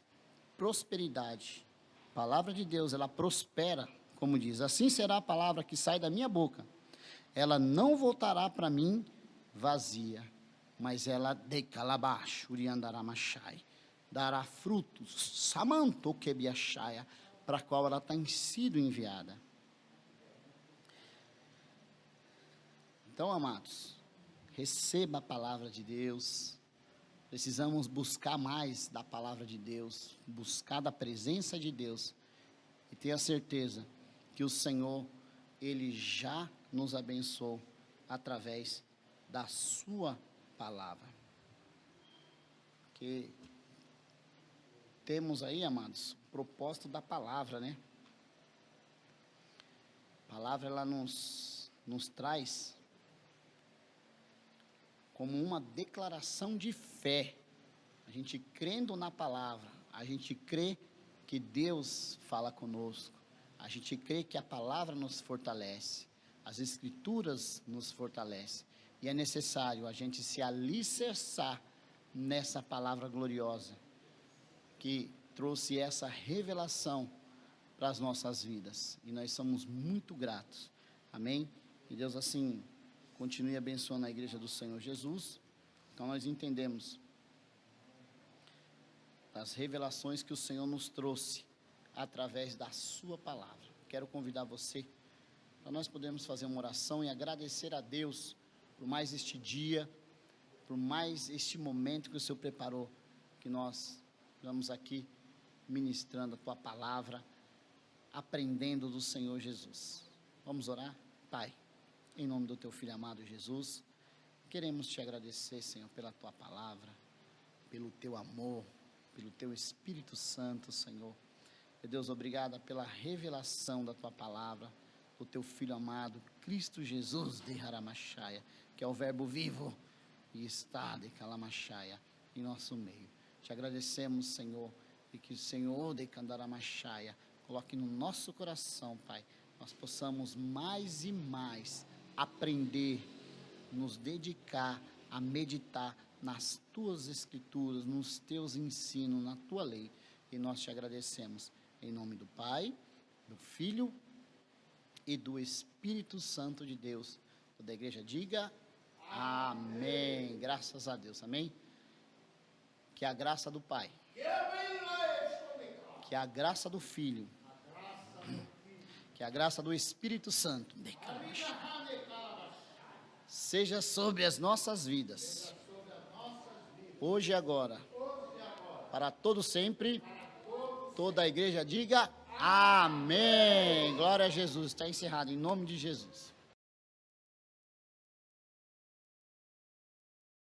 prosperidade. A palavra de Deus, ela prospera, como diz, assim será a palavra que sai da minha boca, ela não voltará para mim vazia, mas ela decalabash, uriandaramachai, dará frutos, samanto quebiachaya, para a qual ela tem sido enviada. Então, amados, receba a palavra de Deus. Precisamos buscar mais da palavra de Deus, buscar da presença de Deus, e ter a certeza que o Senhor, Ele já nos abençoou através da sua palavra. Que temos aí, amados, o propósito da palavra, né? A palavra, ela nos traz como uma declaração de fé. A gente crendo na palavra, a gente crê que Deus fala conosco, a gente crê que a palavra nos fortalece, as escrituras nos fortalecem, e é necessário a gente se alicerçar nessa palavra gloriosa, que trouxe essa revelação para as nossas vidas, e nós somos muito gratos, amém? E Deus assim continue abençoando a igreja do Senhor Jesus. Então nós entendemos as revelações que o Senhor nos trouxe através da sua palavra. Quero convidar você para nós podermos fazer uma oração e agradecer a Deus por mais este dia, por mais este momento que o Senhor preparou, que nós vamos aqui ministrando a tua palavra, aprendendo do Senhor Jesus. Vamos orar? Pai, em nome do teu Filho amado Jesus, queremos te agradecer, Senhor, pela tua palavra, pelo teu amor, pelo teu Espírito Santo, Senhor. Meu Deus, obrigada pela revelação da tua palavra, do teu Filho amado, Cristo Jesus de Haramachaya, que é o verbo vivo e está de Kalamachaya em nosso meio. Te agradecemos, Senhor, e que o Senhor de Kandaramachaya coloque no nosso coração, Pai, nós possamos mais e mais aprender, nos dedicar a meditar nas tuas escrituras, nos teus ensinos, na tua lei. E nós te agradecemos em nome do Pai, do Filho e do Espírito Santo de Deus. Toda a igreja diga amém. Graças a Deus, amém. Que a graça do Pai, que a graça do Filho, que a graça do Espírito Santo seja sobre as nossas vidas, hoje e agora, para todo sempre. Toda a igreja diga amém. Glória a Jesus. Está encerrado em nome de Jesus.